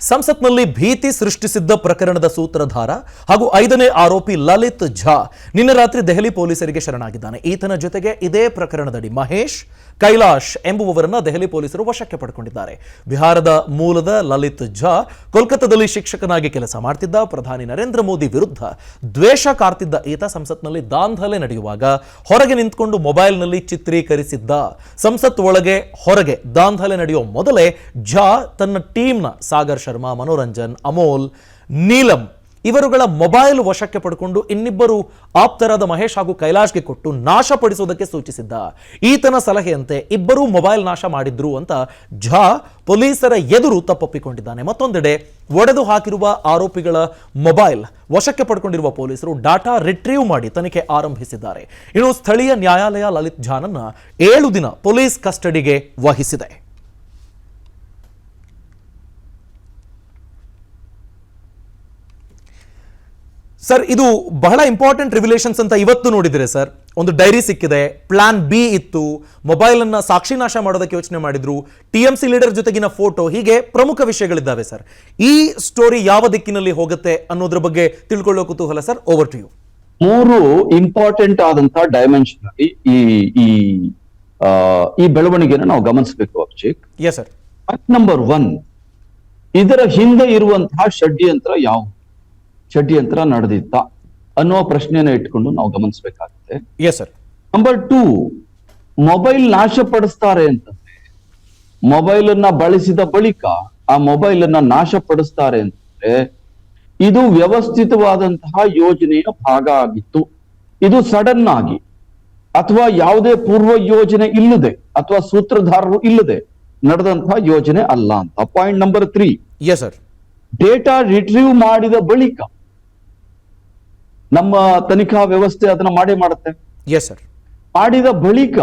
ಸಂಸತ್ನಲ್ಲಿ ಭೀತಿ ಸೃಷ್ಟಿಸಿದ್ದ ಪ್ರಕರಣದ ಸೂತ್ರಧಾರ ಹಾಗೂ 5ನೇ ಆರೋಪಿ ಲಲಿತ್ ಝಾ ನಿನ್ನೆ ರಾತ್ರಿ ದೆಹಲಿ ಪೊಲೀಸರಿಗೆ ಶರಣಾಗಿದ್ದಾನೆ. ಈತನ ಜೊತೆಗೆ ಇದೇ ಪ್ರಕರಣದಡಿ ಮಹೇಶ್ ಕೈಲಾಶ್ ಎಂಬುವವರನ್ನ ದೆಹಲಿ ಪೊಲೀಸರು ವಶಕ್ಕೆ ಪಡೆದುಕೊಂಡಿದ್ದಾರೆ. ಬಿಹಾರದ ಮೂಲದ ಲಲಿತ್ ಝಾ ಕೋಲ್ಕತ್ತಾದಲ್ಲಿ ಶಿಕ್ಷಕನಾಗಿ ಕೆಲಸ ಮಾಡ್ತಿದ್ದ. ಪ್ರಧಾನಿ ನರೇಂದ್ರ ಮೋದಿ ವಿರುದ್ಧ ದ್ವೇಷ ಕಾರ್ತಿದ್ದ ಈತ ಸಂಸತ್ನಲ್ಲಿ ದಾಂಧಲೆ ನಡೆಯುವಾಗ ಹೊರಗೆ ನಿಂತುಕೊಂಡು ಮೊಬೈಲ್ನಲ್ಲಿ ಚಿತ್ರೀಕರಿಸಿದ್ದ. ಸಂಸತ್ ಒಳಗೆ ಹೊರಗೆ ದಾಂಧಲೆ ನಡೆಯುವ ಮೊದಲೇ ಝಾ ತನ್ನ ಟೀಮ್ನ ಸಾಗರ್ ಶರ್ಮಾ, ಮನೋರಂಜನ್, ಅಮೋಲ್, ನೀಲಂ ಇವರುಗಳ ಮೊಬೈಲ್ ವಶಕ್ಕೆ ಪಡೆದುಕೊಂಡು ಇನ್ನಿಬ್ಬರು ಆಪ್ತರಾದ ಮಹೇಶ್ ಹಾಗೂ ಕೈಲಾಶ್ಗೆ ಕೊಟ್ಟು ನಾಶಪಡಿಸುವುದಕ್ಕೆ ಸೂಚಿಸಿದ್ದ. ಈತನ ಸಲಹೆಯಂತೆ ಇಬ್ಬರೂ ಮೊಬೈಲ್ ನಾಶ ಮಾಡಿದ್ರು ಅಂತ ಝಾ ಪೊಲೀಸರ ಎದುರು ತಪ್ಪೊಪ್ಪಿಕೊಂಡಿದ್ದಾನೆ. ಮತ್ತೊಂದೆಡೆ ಒಡೆದು ಹಾಕಿರುವ ಆರೋಪಿಗಳ ಮೊಬೈಲ್ ವಶಕ್ಕೆ ಪಡೆದುಕೊಂಡಿರುವ ಪೊಲೀಸರು ಡಾಟಾ ರಿಟ್ರೀವ್ ಮಾಡಿ ತನಿಖೆ ಆರಂಭಿಸಿದ್ದಾರೆ. ಇನ್ನು ಸ್ಥಳೀಯ ನ್ಯಾಯಾಲಯ ಲಲಿತ್ ಝಾನನ್ನ 7 ದಿನ ಪೊಲೀಸ್ ಕಸ್ಟಡಿಗೆ ವಹಿಸಿದೆ. ಸರ್, ಇದು ಬಹಳ ಇಂಪಾರ್ಟೆಂಟ್ ರಿವಿಲೇಷನ್ಸ್ ಅಂತ ಇವತ್ತು ನೋಡಿದ್ರೆ ಸರ್, ಒಂದು ಡೈರಿ ಸಿಕ್ಕಿದೆ, ಪ್ಲಾನ್ ಬಿ ಇತ್ತು, ಮೊಬೈಲ್ ಅನ್ನ ಸಾಕ್ಷಿ ನಾಶ ಮಾಡೋದಕ್ಕೆ ಯೋಚನೆ ಮಾಡಿದ್ರು, TMC ಲೀಡರ್ ಜೊತೆಗಿನ ಫೋಟೋ, ಹೀಗೆ ಪ್ರಮುಖ ವಿಷಯಗಳಿದ್ದಾವೆ ಸರ್. ಈ ಸ್ಟೋರಿ ಯಾವ ದಿಕ್ಕಿನಲ್ಲಿ ಹೋಗುತ್ತೆ ಅನ್ನೋದ್ರ ಬಗ್ಗೆ ತಿಳ್ಕೊಳ್ಳೋ ಕುತೂಹಲ sir. Over to you. 3 important ಆದಂತಹ ಡೈಮೆನ್ಷನ್ ಅಲ್ಲಿ ಈ ಬೆಳವಣಿಗೆನ ನಾವು ಗಮನಿಸಬೇಕು ಅಭಿಷೇಕ್. S sir. ನಂಬರ್ 1, ಇದರ ಹಿಂದೆ ಇರುವಂತಹ ಷಡ್ಯಂತ್ರ ನಡೆದಿತ್ತ ಅನ್ನುವ ಪ್ರಶ್ನೆಯನ್ನ ಇಟ್ಕೊಂಡು ನಾವು ಗಮನಿಸಬೇಕಾಗುತ್ತೆ. Yes sir. ನಂಬರ್ 2, ಮೊಬೈಲ್ ನಾಶಪಡಿಸ್ತಾರೆ ಅಂತಂದ್ರೆ, ಮೊಬೈಲ್ ಅನ್ನ ಬಳಸಿದ ಬಳಿಕ ಆ ಮೊಬೈಲ್ ಅನ್ನ ನಾಶಪಡಿಸ್ತಾರೆ ಅಂತಂದ್ರೆ ಇದು ವ್ಯವಸ್ಥಿತವಾದಂತಹ ಯೋಜನೆಯ ಭಾಗ ಆಗಿತ್ತು. ಇದು ಸಡನ್ ಆಗಿ ಅಥವಾ ಯಾವುದೇ ಪೂರ್ವ ಯೋಜನೆ ಇಲ್ಲದೆ ಅಥವಾ ಸೂತ್ರಧಾರರು ಇಲ್ಲದೆ ನಡೆದಂತಹ ಯೋಜನೆ ಅಲ್ಲ ಅಂತ. Point number 3, yes sir. Data retrieve ಮಾಡಿದ ಬಳಿಕ ನಮ್ಮ ತನಿಖಾ ವ್ಯವಸ್ಥೆ ಅದನ್ನ ಮಾಡುತ್ತೆ. Yes sir. ಮಾಡಿದ ಬಳಿಕ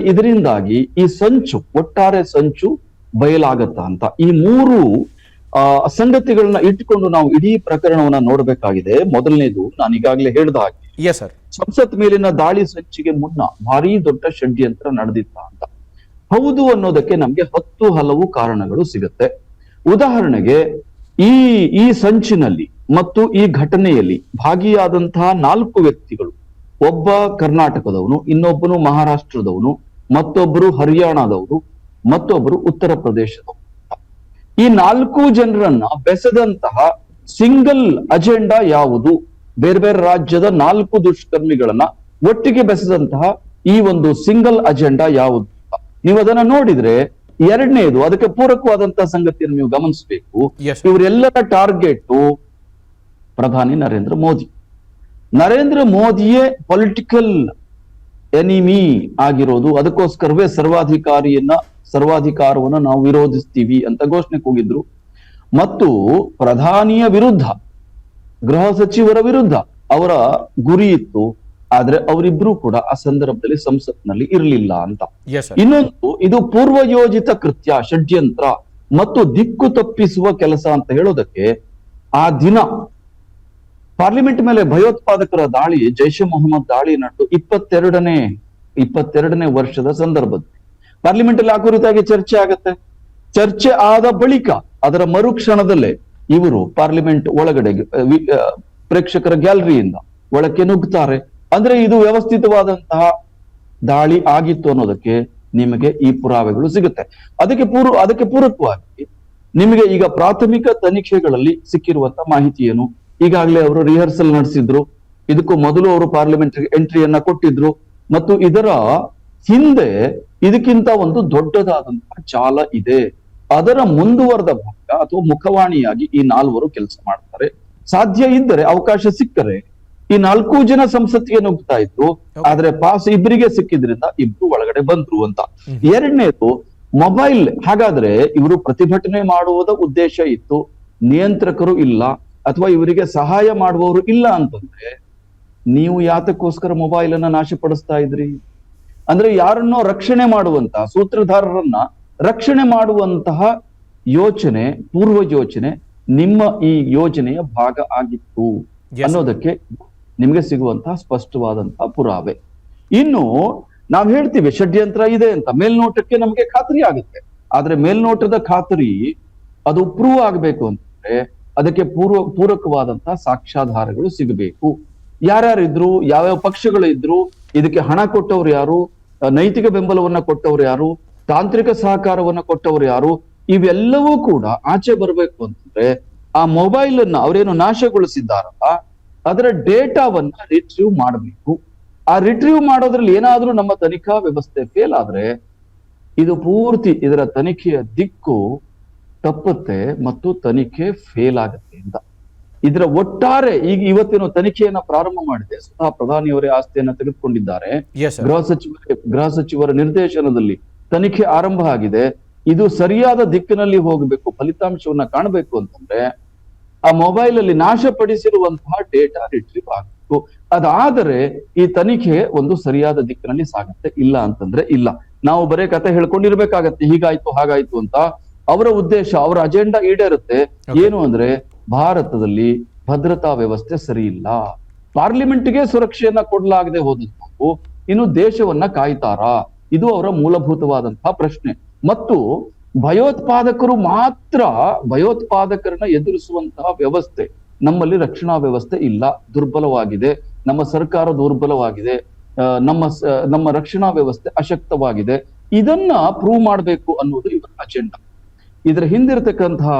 ಇದರಿಂದಾಗಿ ಈ ಒಟ್ಟಾರೆ ಸಂಚು ಬಯಲಾಗತ್ತ ಅಂತ. ಈ 3 ಸಂಗತಿಗಳನ್ನ ಇಟ್ಟುಕೊಂಡು ನಾವು ಇಡೀ ಪ್ರಕರಣವನ್ನ ನೋಡ್ಬೇಕಾಗಿದೆ. ಮೊದಲನೇದು, ನಾನು ಈಗಾಗಲೇ ಹೇಳಿದ ಹಾಗೆ, ಎಸ್ ಸರ್, ಸಂಸತ್ ಮೇಲಿನ ದಾಳಿ ಸಂಚಿಗೆ ಮುನ್ನ ಭಾರಿ ದೊಡ್ಡ ಷಡ್ಯಂತ್ರ ನಡೆದಿತ್ತ ಅಂತ. ಹೌದು ಅನ್ನೋದಕ್ಕೆ ನಮ್ಗೆ 10 ಹಲವು ಕಾರಣಗಳು ಸಿಗುತ್ತೆ. ಉದಾಹರಣೆಗೆ, ಈ ಸಂಚಿನಲ್ಲಿ ಮತ್ತು ಈ ಘಟನೆಯಲ್ಲಿ ಭಾಗಿಯಾದಂತಹ 4 ವ್ಯಕ್ತಿಗಳು, ಒಬ್ಬ ಕರ್ನಾಟಕದವನು, ಇನ್ನೊಬ್ಬನು ಮಹಾರಾಷ್ಟ್ರದವನು, ಮತ್ತೊಬ್ಬರು ಹರಿಯಾಣದವರು, ಮತ್ತೊಬ್ಬರು ಉತ್ತರ ಪ್ರದೇಶದವರು. ಈ 4 ಜನರನ್ನ ಬೆಸೆದಂತಹ ಸಿಂಗಲ್ ಅಜೆಂಡಾ ಯಾವುದು? ಬೇರೆ ಬೇರೆ ರಾಜ್ಯದ 4 ದುಷ್ಕರ್ಮಿಗಳನ್ನ ಒಟ್ಟಿಗೆ ಬೆಸೆದಂತಹ ಈ ಒಂದು ಸಿಂಗಲ್ ಅಜೆಂಡಾ ಯಾವುದು? ನೀವು ಅದನ್ನ ನೋಡಿದ್ರೆ, ಎರಡನೇದು, ಅದಕ್ಕೆ ಪೂರಕವಾದಂತಹ ಸಂಗತಿಯನ್ನು ನೀವು ಗಮನಿಸಬೇಕು. ಇವರೆಲ್ಲರ ಟಾರ್ಗೆಟ್ ಪ್ರಧಾನಿ ನರೇಂದ್ರ ಮೋದಿಯೇ ಪೊಲಿಟಿಕಲ್ ಎನಿಮಿ ಆಗಿರೋದು. ಅದಕ್ಕೋಸ್ಕರವೇ ಸರ್ವಾಧಿಕಾರವನ್ನು ನಾವು ವಿರೋಧಿಸ್ತೀವಿ ಅಂತ ಘೋಷಣೆ ಕೂಗಿದ್ರು. ಮತ್ತು ಪ್ರಧಾನಿಯ ವಿರುದ್ಧ, ಗೃಹ ಸಚಿವರ ವಿರುದ್ಧ ಅವರ ಗುರಿ ಇತ್ತು. ಆದ್ರೆ ಅವರಿಬ್ರು ಕೂಡ ಆ ಸಂದರ್ಭದಲ್ಲಿ ಸಂಸತ್ನಲ್ಲಿ ಇರಲಿಲ್ಲ ಅಂತ. ಇನ್ನೊಂದು, ಇದು ಪೂರ್ವಯೋಜಿತ ಕೃತ್ಯ, ಷಡ್ಯಂತ್ರ ಮತ್ತು ದಿಕ್ಕು ತಪ್ಪಿಸುವ ಕೆಲಸ ಅಂತ ಹೇಳೋದಕ್ಕೆ, ಆ ದಿನ ಪಾರ್ಲಿಮೆಂಟ್ ಮೇಲೆ ಭಯೋತ್ಪಾದಕರ ದಾಳಿ, ಜೈಷೆ ಮೊಹಮ್ಮದ್ ದಾಳಿ ನಡೆದು 22ನೇ ವರ್ಷದ ಸಂದರ್ಭದಲ್ಲಿ ಪಾರ್ಲಿಮೆಂಟ್ ಅಲ್ಲಿ ಆ ಕುರಿತಾಗಿ ಚರ್ಚೆ ಆಗತ್ತೆ. ಚರ್ಚೆ ಆದ ಬಳಿಕ ಅದರ ಮರುಕ್ಷಣದಲ್ಲೇ ಇವರು ಪಾರ್ಲಿಮೆಂಟ್ ಒಳಗಡೆಗೆ ಪ್ರೇಕ್ಷಕರ ಗ್ಯಾಲರಿಯಿಂದ ಒಳಕ್ಕೆ ನುಗ್ಗುತ್ತಾರೆ. ಅಂದ್ರೆ ಇದು ವ್ಯವಸ್ಥಿತವಾದಂತಹ ದಾಳಿ ಆಗಿತ್ತು ಅನ್ನೋದಕ್ಕೆ ನಿಮಗೆ ಈ ಪುರಾವೆಗಳು ಸಿಗುತ್ತೆ. ಅದಕ್ಕೆ ಪೂರಕವಾಗಿ ನಿಮಗೆ ಈಗ ಪ್ರಾಥಮಿಕ ತನಿಖೆಗಳಲ್ಲಿ ಸಿಕ್ಕಿರುವಂತಹ ಮಾಹಿತಿ ಏನು? ಈಗಾಗಲೇ ಅವರು ರಿಹರ್ಸಲ್ ನಡೆಸಿದ್ರು. ಇದಕ್ಕೂ ಮೊದಲು ಅವರು ಪಾರ್ಲಿಮೆಂಟ್ ಎಂಟ್ರಿಯನ್ನ ಕೊಟ್ಟಿದ್ರು. ಮತ್ತು ಇದರ ಹಿಂದೆ ಇದಕ್ಕಿಂತ ಒಂದು ದೊಡ್ಡದಾದಂತಹ ಜಾಲ ಇದೆ. ಅದರ ಮುಂದುವರೆದ ಭಾಗ ಅಥವಾ ಮುಖವಾಣಿಯಾಗಿ ಈ 4 ಕೆಲಸ ಮಾಡ್ತಾರೆ. ಸಾಧ್ಯ ಇದ್ದರೆ, ಅವಕಾಶ ಸಿಕ್ಕರೆ ಈ 4 ಜನ ಸಂಸತ್ತಿಗೆ ನುಗ್ತಾ ಇದ್ರು. ಆದ್ರೆ ಪಾಸ್ ಇಬ್ಬರಿಗೆ ಸಿಕ್ಕಿದ್ರಿಂದ ಇಬ್ರು ಒಳಗಡೆ ಬಂದ್ರು ಅಂತ. ಎರಡನೇದು, ಮೊಬೈಲ್. ಹಾಗಾದ್ರೆ ಇವರು ಪ್ರತಿಭಟನೆ ಮಾಡುವುದ ಉದ್ದೇಶ ಇತ್ತು, ನಿಯಂತ್ರಕರು ಇಲ್ಲ ಅಥವಾ ಇವರಿಗೆ ಸಹಾಯ ಮಾಡುವವರು ಇಲ್ಲ ಅಂತಂದ್ರೆ ನೀವು ಯಾತಕ್ಕೋಸ್ಕರ ಮೊಬೈಲ್ ಅನ್ನ ನಾಶಪಡಿಸ್ತಾ ಇದ್ರಿ? ಅಂದ್ರೆ ಯಾರನ್ನೋ ರಕ್ಷಣೆ ಮಾಡುವಂತಹ, ಸೂತ್ರಧಾರರನ್ನ ರಕ್ಷಣೆ ಮಾಡುವಂತಹ ಯೋಚನೆ, ಪೂರ್ವ ಯೋಚನೆ ನಿಮ್ಮ ಈ ಯೋಜನೆಯ ಭಾಗ ಆಗಿತ್ತು ಅನ್ನೋದಕ್ಕೆ ನಿಮಗೆ ಸಿಗುವಂತಹ ಸ್ಪಷ್ಟವಾದಂತಹ ಪುರಾವೆ. ಇನ್ನು ನಾವ್ ಹೇಳ್ತೀವಿ ಷಡ್ಯಂತ್ರ ಇದೆ ಅಂತ, ಮೇಲ್ನೋಟಕ್ಕೆ ನಮಗೆ ಖಾತರಿ ಆಗುತ್ತೆ. ಆದ್ರೆ ಮೇಲ್ನೋಟದ ಖಾತರಿ ಅದು ಪ್ರೂವ್ ಆಗ್ಬೇಕು ಅಂತಂದ್ರೆ ಅದಕ್ಕೆ ಪೂರಕವಾದಂತಹ ಸಾಕ್ಷ್ಯಾಧಾರಗಳು ಸಿಗಬೇಕು. ಯಾರ್ಯಾರು ಇದ್ರು, ಯಾವ್ಯಾವ ಪಕ್ಷಗಳು ಇದ್ರು, ಇದಕ್ಕೆ ಹಣ ಕೊಟ್ಟವ್ರು ಯಾರು, ನೈತಿಕ ಬೆಂಬಲವನ್ನ ಕೊಟ್ಟವ್ರು ಯಾರು, ತಾಂತ್ರಿಕ ಸಹಕಾರವನ್ನ ಕೊಟ್ಟವ್ರು ಯಾರು, ಇವೆಲ್ಲವೂ ಕೂಡ ಆಚೆ ಬರ್ಬೇಕು ಅಂತಂದ್ರೆ ಆ ಮೊಬೈಲ್ ಅನ್ನ ಅವರೇನು ನಾಶಗೊಳಿಸಿದ್ದಾರಲ್ಲ ಅದರ ಡೇಟಾವನ್ನ ರಿಟ್ರೀವ್ ಮಾಡಬೇಕು. ಆ ರಿಟ್ರೀವ್ ಮಾಡೋದ್ರಲ್ಲಿ ಏನಾದ್ರೂ ನಮ್ಮ ತನಿಖಾ ವ್ಯವಸ್ಥೆ ಫೇಲ್ ಆದ್ರೆ ಇದು ಪೂರ್ತಿ ಇದರ ತನಿಖೆಯ ದಿಕ್ಕು ತಪ್ಪುತ್ತೆ ಮತ್ತು ತನಿಖೆ ಫೇಲ್ ಆಗುತ್ತೆ ಅಂತ. ಇದರ ಒಟ್ಟಾರೆ ಈಗ ಇವತ್ತೇನು ತನಿಖೆಯನ್ನ ಪ್ರಾರಂಭ ಮಾಡಿದೆ, ಸ್ವತಃ ಪ್ರಧಾನಿಯವರೇ ಆಸ್ತಿಯನ್ನ ತೆಗೆದುಕೊಂಡಿದ್ದಾರೆ. Yes, sir. ಗೃಹ ಸಚಿವರ ನಿರ್ದೇಶನದಲ್ಲಿ ತನಿಖೆ ಆರಂಭ ಆಗಿದೆ. ಇದು ಸರಿಯಾದ ದಿಕ್ಕಿನಲ್ಲಿ ಹೋಗಬೇಕು, ಫಲಿತಾಂಶವನ್ನ ಕಾಣಬೇಕು ಅಂತಂದ್ರೆ ಆ ಮೊಬೈಲ್ ಅಲ್ಲಿ ನಾಶಪಡಿಸಿರುವಂತಹ ಡೇಟಾ ರಿಟ್ರೀವ್ ಆಗಬೇಕು. ಅದಾದರೆ ಈ ತನಿಖೆ ಒಂದು ಸರಿಯಾದ ದಿಕ್ಕಿನಲ್ಲಿ ಸಾಗುತ್ತೆ. ಇಲ್ಲ ಅಂತಂದ್ರೆ ಇಲ್ಲ. ನಾವು ಬರೇ ಕತೆ ಹೇಳ್ಕೊಂಡಿರ್ಬೇಕಾಗತ್ತೆ, ಹೀಗಾಯ್ತು ಹಾಗಾಯ್ತು ಅಂತ. ಅವರ ಉದ್ದೇಶ, ಅವರ ಅಜೆಂಡಾ ಈಡೇರುತ್ತೆ. ಏನು ಅಂದ್ರೆ ಭಾರತದಲ್ಲಿ ಭದ್ರತಾ ವ್ಯವಸ್ಥೆ ಸರಿ ಇಲ್ಲ, ಪಾರ್ಲಿಮೆಂಟ್ಗೆ ಸುರಕ್ಷೆಯನ್ನ ಕೊಡಲಾಗದೆ ಹೋದಂಥವು ಇನ್ನು ದೇಶವನ್ನ ಕಾಯ್ತಾರಾ? ಇದು ಅವರ ಮೂಲಭೂತವಾದಂತಹ ಪ್ರಶ್ನೆ. ಮತ್ತು ಭಯೋತ್ಪಾದಕರನ್ನ ಎದುರಿಸುವಂತಹ ವ್ಯವಸ್ಥೆ ನಮ್ಮಲ್ಲಿ, ರಕ್ಷಣಾ ವ್ಯವಸ್ಥೆ ಇಲ್ಲ, ದುರ್ಬಲವಾಗಿದೆ. ನಮ್ಮ ಸರ್ಕಾರ ದುರ್ಬಲವಾಗಿದೆ, ನಮ್ಮ ರಕ್ಷಣಾ ವ್ಯವಸ್ಥೆ ಅಶಕ್ತವಾಗಿದೆ. ಇದನ್ನ ಪ್ರೂವ್ ಮಾಡಬೇಕು ಅನ್ನೋದು ಇವರ ಅಜೆಂಡಾ. ಇದರ ಹಿಂದಿರತಕ್ಕಂತಹ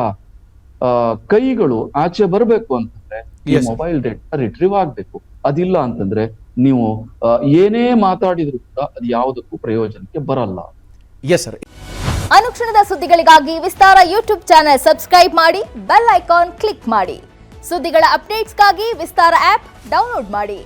ಕೈಗಳು ಆಚೆ ಬರಬೇಕು ಅಂತಂದ್ರೆ ಈ ಮೊಬೈಲ್ ಡೇಟಾ ರಿಟ್ರೀವ್ ಆಗ್ಬೇಕು. ಅದಿಲ್ಲ ಅಂತಂದ್ರೆ ನೀವು ಏನೇ ಮಾತಾಡಿದ್ರು ಕೂಡ ಅದು ಯಾವುದಕ್ಕೂ ಪ್ರಯೋಜನಕ್ಕೆ ಬರಲ್ಲ. Yes sir. ಅನುಕ್ಷಣದ ಸುದ್ದಿಗಳಿಗಾಗಿ ವಿಸ್ತಾರ ಯೂಟ್ಯೂಬ್ ಚಾನೆಲ್ ಸಬ್ಸ್ಕ್ರೈಬ್ ಮಾಡಿ, ಬೆಲ್ ಐಕಾನ್ ಕ್ಲಿಕ್ ಮಾಡಿ. ಸುದ್ದಿಗಳ ಅಪ್ಡೇಟ್ಸ್ಗಾಗಿ ವಿಸ್ತಾರ ಆಪ್ ಡೌನ್ಲೋಡ್ ಮಾಡಿ.